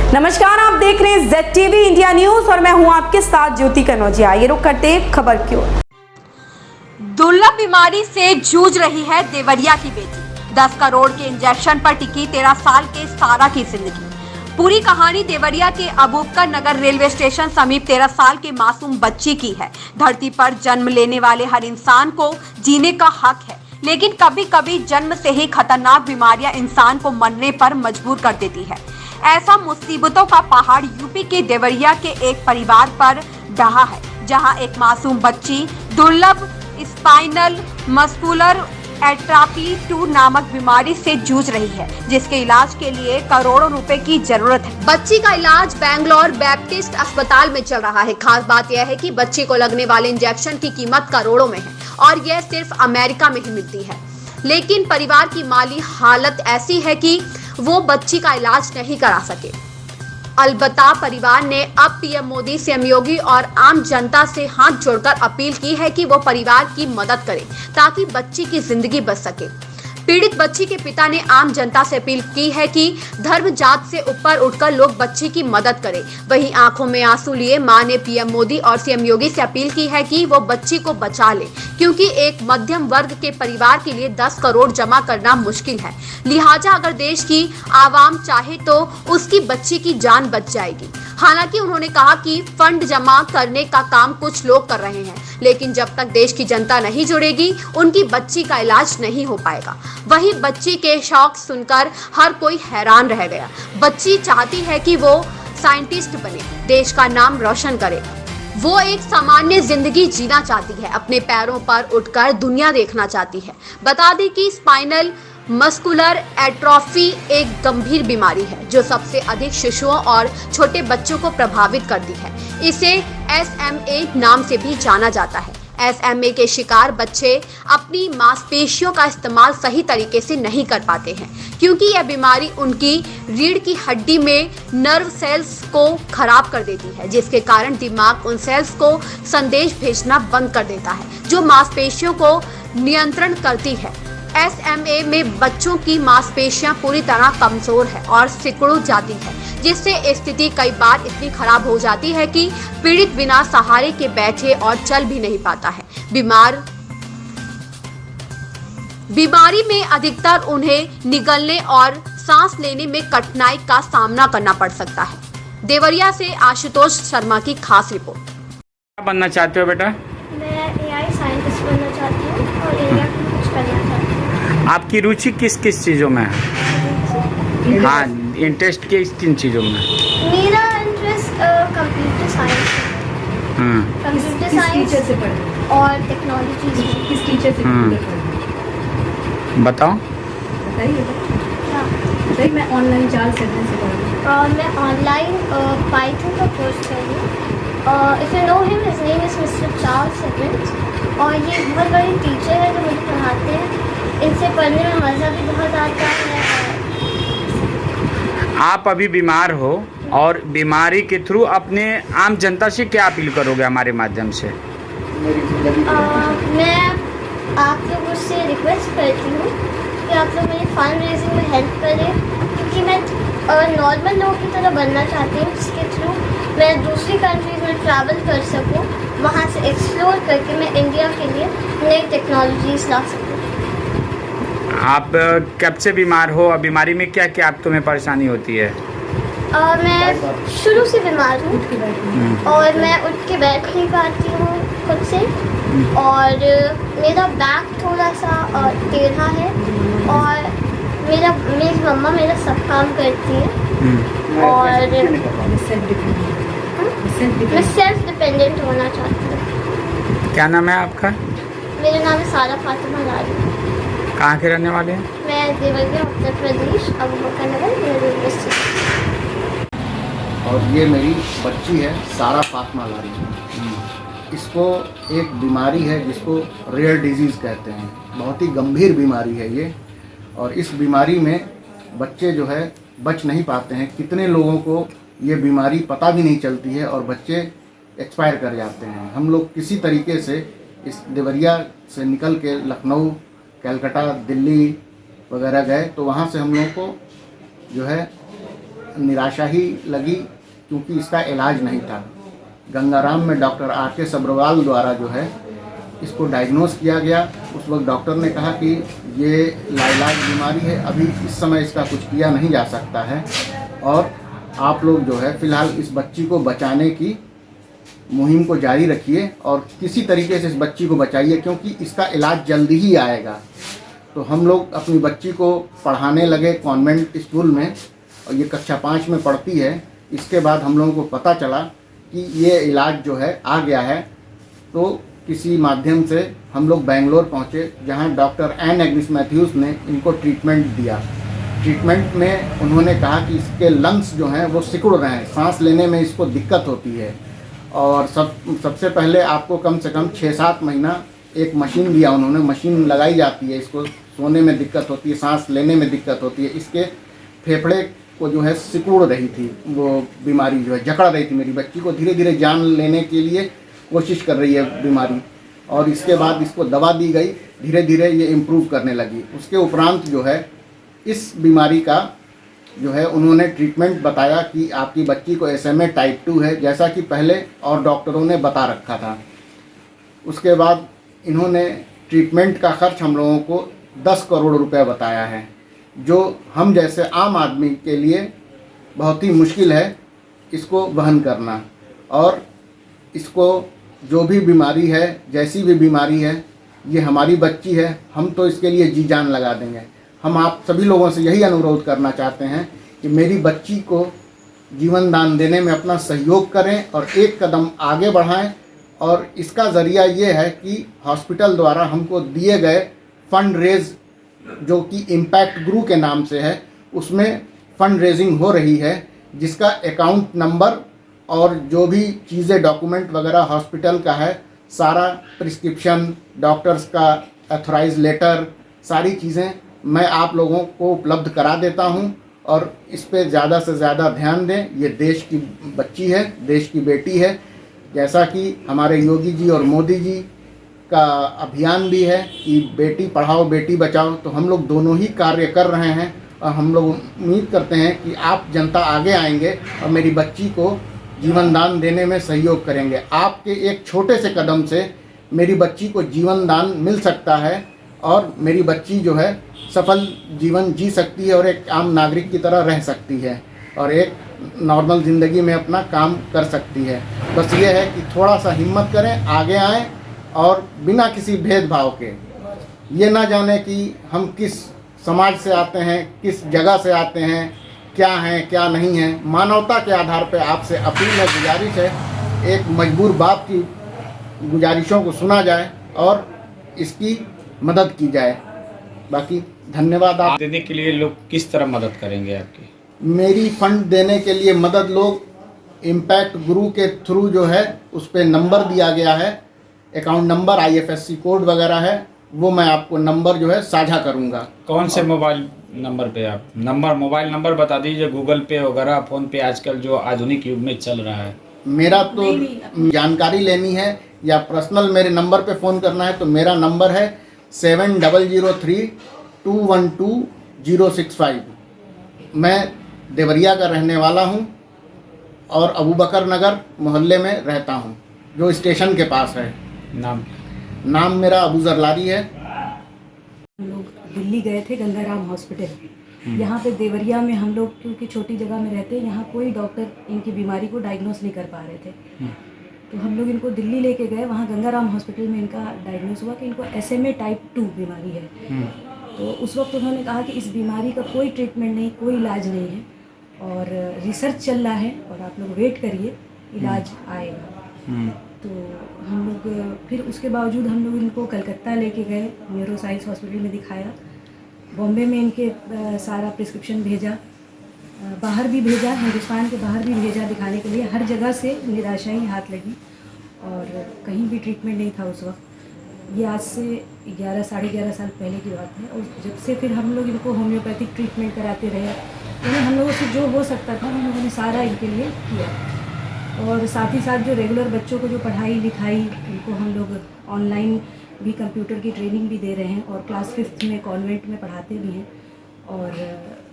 नमस्कार, आप देख रहे हैं ZTV इंडिया न्यूज और मैं हूं आपके साथ ज्योति कनौजिया। ये रुक करते हैं खबर की ओर। दुर्लभ बीमारी से जूझ रही है देवरिया की बेटी। 10 करोड़ के इंजेक्शन पर टिकी 13 साल के सारा की जिंदगी। पूरी कहानी देवरिया के अबूबकर नगर रेलवे स्टेशन समीप 13 साल के मासूम बच्ची की है। धरती पर जन्म लेने वाले हर इंसान को जीने का हक है, लेकिन कभी कभी जन्म से ही खतरनाक बीमारियां इंसान को मरने पर मजबूर कर देती है। ऐसा मुसीबतों का पहाड़ यूपी के देवरिया के एक परिवार पर ढहा है, जहां एक मासूम बच्ची दुर्लभ स्पाइनल मस्कुलर एट्रोफी 2 नामक बीमारी से जूझ रही है, जिसके इलाज के लिए करोड़ों रुपए की जरूरत है। बच्ची का इलाज बेंगलोर बैप्टिस्ट अस्पताल में चल रहा है। खास बात यह है कि बच्ची को लगने वाले इंजेक्शन की कीमत करोड़ों में है और यह सिर्फ अमेरिका में ही मिलती है। लेकिन परिवार की माली हालत ऐसी है कि वो बच्ची का इलाज नहीं करा सके। अलबत्ता परिवार ने अब पीएम मोदी, सीएम योगी और आम जनता से हाथ जोड़कर अपील की है कि वो परिवार की मदद करें ताकि बच्ची की जिंदगी बच सके। पीड़ित बच्ची के पिता ने आम जनता से अपील की है कि धर्म जात से ऊपर उठकर लोग बच्ची की मदद करें। वहीं आंखों में आंसू लिए मां ने पीएम मोदी और सीएम योगी से अपील की है कि वो बच्ची को बचा ले, क्योंकि एक मध्यम वर्ग के परिवार के लिए 10 करोड़ जमा करना मुश्किल है। लिहाजा अगर देश की आवाम चाहे तो उसकी बच्ची की जान बच जाएगी। हालांकि उन्होंने कहा कि फंड जमा करने का काम कुछ लोग कर रहे हैं, लेकिन जब तक देश की जनता नहीं जुड़ेगी उनकी बच्ची का इलाज नहीं हो पाएगा। वहीं बच्ची के शौक सुनकर हर कोई हैरान रह गया। बच्ची चाहती है कि वो साइंटिस्ट बने, देश का नाम रोशन करे। वो एक सामान्य जिंदगी जीना चाहती है, अपने पैरों पर उठकर दुनिया देखना चाहती है। बता दें कि स्पाइनल मस्कुलर एट्रोफी एक गंभीर बीमारी है जो सबसे अधिक शिशुओं और छोटे बच्चों को प्रभावित करती है। इसे SMA नाम से भी जाना जाता है। SMA के शिकार बच्चे अपनी मांसपेशियों का इस्तेमाल सही तरीके से नहीं कर पाते हैं, क्योंकि यह बीमारी उनकी रीढ़ की हड्डी में नर्व सेल्स को खराब कर देती है, जिसके कारण दिमाग उन सेल्स को संदेश भेजना बंद कर देता है जो मांसपेशियों को नियंत्रण करती है। SMA में बच्चों की मांसपेशियां पूरी तरह कमजोर है और सिकुड़ जाती है, जिससे स्थिति कई बार इतनी खराब हो जाती है कि पीड़ित बिना सहारे के बैठे और चल भी नहीं पाता है। बीमारी में अधिकतर उन्हें निगलने और सांस लेने में कठिनाई का सामना करना पड़ सकता है। देवरिया से आशुतोष शर्मा की खास रिपोर्ट। क्या बनना चाहते हो बेटा? मैं AI साइंटिस्ट बनना चाहती हूँ और इंडिया में कुछ करना चाहती हूँ। आपकी रुचि किस किस चीज़ों में है? हाँ, इंटरेस्ट किन चीज़ों में? मेरा इंटरेस्ट कंप्यूटर साइंस है। कंप्यूटर साइंस और टेक्नोलॉजी में। किस टीचर से? बताओ। बताइए। बताइए। मैं ऑनलाइन जाल करने से पढ़ मैं ऑनलाइन पाइथन का कोर्स कर रही हूँ। If you know him, his name is mister Charles Edwins और ये बहुत बड़े टीचर है जो मुझे पढ़ाते हैं। इनसे पढ़ने में मज़ा भी बहुत आता है। आप अभी बीमार हो और बीमारी के थ्रू अपने आम जनता से क्या अपील करोगे हमारे माध्यम से? मैं आप लोगों से रिक्वेस्ट करती हूँ कि आप लोग मेरी फंड रेजिंग में हेल्प करें, क्योंकि मैं नॉर्मल लोगों की तरह बनना चाहती हूँ, जिसके थ्रू मैं दूसरी कंट्रीज में ट्रैवल कर सकूँ, वहाँ से एक्सप्लोर करके मैं इंडिया के लिए नई टेक्नोलॉजीज ला सकूँ। आप कब से बीमार हो और बीमारी में क्या क्या आप तुम्हें परेशानी होती है? मैं शुरू से बीमार हूँ और मैं उठ के बैठ नहीं पाती हूँ खुद से, और मेरा बैक थोड़ा सा टेढ़ा है और मेरी मम्मा मेरा सब काम करती है और मैं सेल्फ डिपेंडेंट होना चाहती हूँ। क्या नाम है आपका? मेरा नाम है सारा फातिमा लारी। कहाँ के रहने वाले हैं? मैं देवरिया, उत्तर प्रदेश, अबूबकर नगर रेलवे स्टेशन। और ये मेरी बच्ची है सारा फातिमा लारी। इसको एक बीमारी है जिसको रेयर डिजीज़ कहते हैं। बहुत ही गंभीर बीमारी है ये, और इस बीमारी में बच्चे जो है बच नहीं पाते हैं। कितने लोगों को ये बीमारी पता भी नहीं चलती है और बच्चे एक्सपायर कर जाते हैं। हम लोग किसी तरीके से इस देवरिया से निकल के लखनऊ, कलकत्ता, दिल्ली वगैरह गए, तो वहाँ से हम लोगों को जो है निराशा ही लगी, क्योंकि इसका इलाज नहीं था। गंगाराम में डॉक्टर R.K. सब्रवाल द्वारा जो है इसको डायग्नोस किया गया। उस वक्त डॉक्टर ने कहा कि ये लाइलाज बीमारी है, अभी इस समय इसका कुछ किया नहीं जा सकता है, और आप लोग जो है फ़िलहाल इस बच्ची को बचाने की मुहिम को जारी रखिए और किसी तरीके से इस बच्ची को बचाइए, क्योंकि इसका इलाज जल्दी ही आएगा। तो हम लोग अपनी बच्ची को पढ़ाने लगे कॉन्वेंट स्कूल में, और ये कक्षा 5 में पढ़ती है। इसके बाद हम लोगों को पता चला कि ये इलाज जो है आ गया है, तो किसी माध्यम से हम लोग बेंगलोर पहुँचे, जहाँ डॉक्टर एन एग्निस मैथ्यूज़ ने इनको ट्रीटमेंट दिया। ट्रीटमेंट में उन्होंने कहा कि इसके लंग्स जो हैं वो सिकुड़ रहे हैं, सांस लेने में इसको दिक्कत होती है, और सबसे पहले आपको कम से कम 6-7 महीना एक मशीन दिया उन्होंने। मशीन लगाई जाती है, इसको सोने में दिक्कत होती है, सांस लेने में दिक्कत होती है। इसके फेफड़े को जो है सिकुड़ रही थी, वो बीमारी जो है जकड़ रही थी मेरी बच्ची को, धीरे धीरे जान लेने के लिए कोशिश कर रही है बीमारी। और इसके बाद इसको दवा दी गई, धीरे धीरे ये इम्प्रूव करने लगी। उसके उपरांत जो है इस बीमारी का जो है उन्होंने ट्रीटमेंट बताया कि आपकी बच्ची को SMA टाइप 2 है, जैसा कि पहले और डॉक्टरों ने बता रखा था। उसके बाद इन्होंने ट्रीटमेंट का खर्च हम लोगों को 10 करोड़ रुपए बताया है, जो हम जैसे आम आदमी के लिए बहुत ही मुश्किल है इसको वहन करना। और इसको जो भी बीमारी है, जैसी भी बीमारी है, ये हमारी बच्ची है, हम तो इसके लिए जी जान लगा देंगे। हम आप सभी लोगों से यही अनुरोध करना चाहते हैं कि मेरी बच्ची को जीवन दान देने में अपना सहयोग करें और एक कदम आगे बढ़ाएं। और इसका ज़रिया ये है कि हॉस्पिटल द्वारा हमको दिए गए फंड रेज, जो कि इम्पैक्ट गुरु के नाम से है, उसमें फंड रेजिंग हो रही है, जिसका अकाउंट नंबर और जो भी चीज़ें डॉक्यूमेंट वगैरह हॉस्पिटल का है, सारा प्रिस्क्रिप्शन, डॉक्टर्स का अथोराइज लेटर, सारी चीज़ें मैं आप लोगों को उपलब्ध करा देता हूं। और इस पे ज़्यादा से ज़्यादा ध्यान दें। ये देश की बच्ची है, देश की बेटी है। जैसा कि हमारे योगी जी और मोदी जी का अभियान भी है कि बेटी पढ़ाओ बेटी बचाओ, तो हम लोग दोनों ही कार्य कर रहे हैं। और हम लोग उम्मीद करते हैं कि आप जनता आगे आएंगे और मेरी बच्ची को जीवन दान देने में सहयोग करेंगे। आपके एक छोटे से कदम से मेरी बच्ची को जीवन दान मिल सकता है, और मेरी बच्ची जो है सफल जीवन जी सकती है और एक आम नागरिक की तरह रह सकती है, और एक नॉर्मल ज़िंदगी में अपना काम कर सकती है। बस ये है कि थोड़ा सा हिम्मत करें, आगे आएँ, और बिना किसी भेदभाव के, ये ना जाने कि हम किस समाज से आते हैं, किस जगह से आते हैं, क्या हैं क्या नहीं हैं। मानवता के आधार पर आपसे अपील है, गुजारिश है, एक मजबूर बाप की गुजारिशों को सुना जाए और इसकी मदद की जाए। बाकी धन्यवाद। आप देने के लिए लोग किस तरह मदद करेंगे आपकी? मेरी फंड देने के लिए मदद लोग इम्पैक्ट गुरु के थ्रू जो है उस पर नंबर दिया गया है, अकाउंट नंबर, IFSC कोड वगैरह है, वो मैं आपको नंबर जो है साझा करूंगा। कौन से मोबाइल नंबर पे आप मोबाइल नंबर बता दीजिए, गूगल पे वगैरह, फ़ोन पे आजकल जो आधुनिक युग में चल रहा है। मेरा तो जानकारी लेनी है या पर्सनल मेरे नंबर पे फ़ोन करना है, तो मेरा नंबर है 7003-212-065। मैं देवरिया का रहने वाला हूं और अबू बकर नगर मोहल्ले में रहता हूं, जो स्टेशन के पास है। नाम मेरा अबू जरलारी है। हम लोग दिल्ली गए थे गंगाराम हॉस्पिटल। यहाँ पे देवरिया में हम लोग क्योंकि छोटी जगह में रहते हैं, यहाँ कोई डॉक्टर इनकी बीमारी को डायग्नोस नहीं कर पा रहे थे, तो हम लोग इनको दिल्ली लेके गए। वहाँ गंगाराम हॉस्पिटल में इनका डायग्नोस हुआ कि इनको SMA टाइप 2 बीमारी है। तो उस वक्त उन्होंने कहा कि इस बीमारी का कोई ट्रीटमेंट नहीं, कोई इलाज नहीं है, और रिसर्च चल रहा है, और आप लोग वेट करिए, इलाज आएगा। तो हम लोग फिर उसके बावजूद हम लोग इनको कलकत्ता लेके गए, न्यूरो साइंस हॉस्पिटल में दिखाया। बॉम्बे में इनके सारा प्रिस्क्रिप्शन भेजा, बाहर भी भेजा, हिंदुस्तान के बाहर भी भेजा दिखाने के लिए। हर जगह से निराशा ही हाथ लगी और कहीं भी ट्रीटमेंट नहीं था उस वक्त। ये आज से 11-11.5 साल पहले की बात है। और जब से फिर हम लोग इनको होम्योपैथिक ट्रीटमेंट कराते रहे, यानी हम लोगों से जो हो सकता था हम लोगों ने सारा इनके लिए किया। और साथ ही साथ जो रेगुलर बच्चों को जो पढ़ाई लिखाई, उनको हम लोग ऑनलाइन भी कंप्यूटर की ट्रेनिंग भी दे रहे हैं, और क्लास 5th में कॉन्वेंट में पढ़ाते भी हैं। और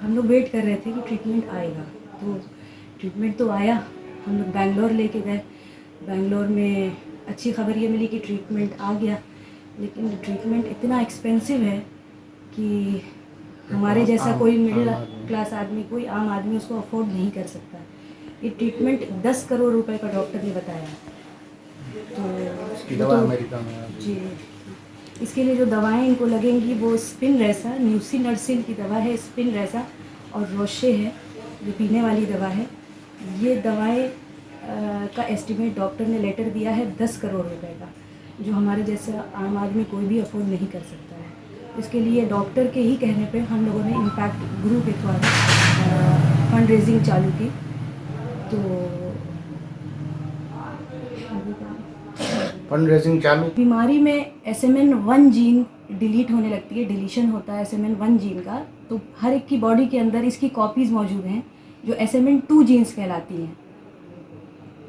हम लोग वेट कर रहे थे कि ट्रीटमेंट आएगा। तो ट्रीटमेंट तो आया, हम लोग बैंगलोर लेके गए। बैंगलोर में अच्छी खबर ये मिली कि ट्रीटमेंट आ गया, लेकिन ट्रीटमेंट इतना एक्सपेंसिव है कि हमारे जैसा कोई मिडिल क्लास आदमी, कोई आम आदमी उसको अफोर्ड नहीं कर सकता। ये ट्रीटमेंट 10 करोड़ रुपए का डॉक्टर ने बताया। इसकी दवा अमेरिका में है। जी, इसके लिए जो दवाएं इनको लगेंगी वो स्पिनरेसा, न्यूसिनर्सिन की दवा है, स्पिनरेसा, और रोशे है जो पीने वाली दवा है। ये दवाएं का एस्टिमेट डॉक्टर ने लेटर दिया है 10 करोड़ रुपए का, जो हमारे जैसा आम आदमी कोई भी अफोर्ड नहीं कर सकता है। इसके लिए डॉक्टर के ही कहने पे हम लोगों ने इम्पैक्ट ग्रुप के द्वारा फंड रेजिंग चालू की। तो फंड रेजिंग चालू। बीमारी में SMN1 जीन डिलीट होने लगती है, डिलीशन होता है SMN1 जीन का। तो हर एक की बॉडी के अंदर इसकी कॉपीज़ मौजूद हैं जो SMN2 जीन्स कहलाती हैं।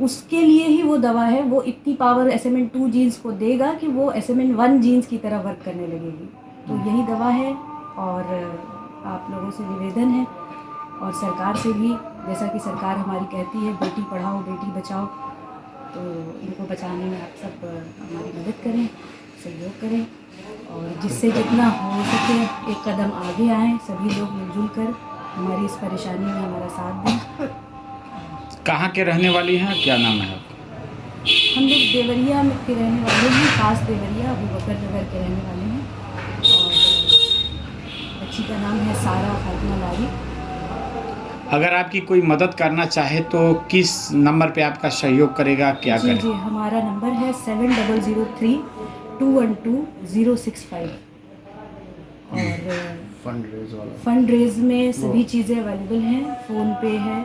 उसके लिए ही वो दवा है, वो इतनी पावर SMN2 जीन्स को देगा कि वो SMN1 जीन्स की तरह वर्क करने लगेगी। तो यही दवा है, और आप लोगों से निवेदन है और सरकार से भी, जैसा कि सरकार हमारी कहती है बेटी पढ़ाओ बेटी बचाओ, तो इनको बचाने में आप सब हमारी मदद करें, सहयोग करें, और जिससे जितना हो सके एक कदम आगे आएँ। सभी लोग मिलजुल कर हमारी इस परेशानी में हमारा साथ दें। कहाँ के रहने वाली हैं, क्या नाम है आपका? हम लोग देवरिया के रहने वाले हैं, खास देवरिया अबूबकर नगर के रहने वाले हैं, और बच्ची का नाम है सारा फातिमा लारी। अगर आपकी कोई मदद करना चाहे तो किस नंबर पे आपका सहयोग करेगा, क्या जी करें? जी, हमारा नंबर है 7003212065। और फंड रेज में सभी चीज़ें अवेलेबल हैं, फ़ोन पे है,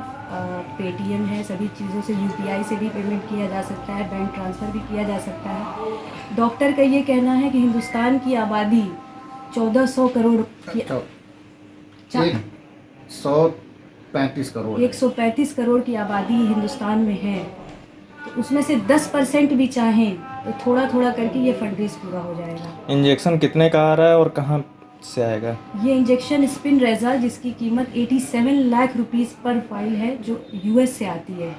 पेटीएम है, सभी चीज़ों से UPI से भी पेमेंट किया जा सकता है, बैंक ट्रांसफ़र भी किया जा सकता है। डॉक्टर का ये कहना है कि हिंदुस्तान की आबादी 1400 करोड़ की 135 करोड़ 135 करोड़ की आबादी हिंदुस्तान में है। तो उसमें से 10% भी चाहें तो थोड़ा थोड़ा करके ये फंड रेज पूरा हो जाएगा। इंजेक्शन कितने का आ रहा है और कहाँ से आएगा? ये इंजेक्शन स्पिनरेजा, जिसकी कीमत 87 लाख रुपीस पर फाइल है, जो US से आती है।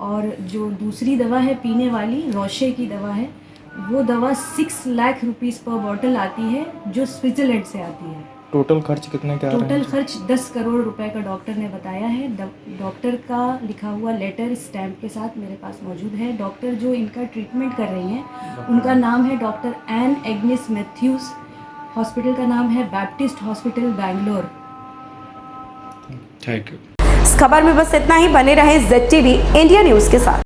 और जो दूसरी दवा है पीने वाली, रोशे की दवा है, वो दवा 6 लाख रुपीस पर बॉटल आती है, जो स्विट्ज़रलैंड से आती है। टोटल खर्च कितने का आ रहा है? टोटल खर्च 10 करोड़ रुपए का डॉक्टर ने बताया है। डॉक्टर का लिखा हुआ लेटर स्टैम्प के साथ मेरे पास मौजूद है। डॉक्टर जो इनका ट्रीटमेंट कर रही हैं, उनका नाम है doctor Ann Agnes Mathews. Hospital का नाम है Baptist hospital Bangalore. Thank you. इस खबर में बस इतना ही। बने रहे ZTV इंडिया न्यूज़ के साथ।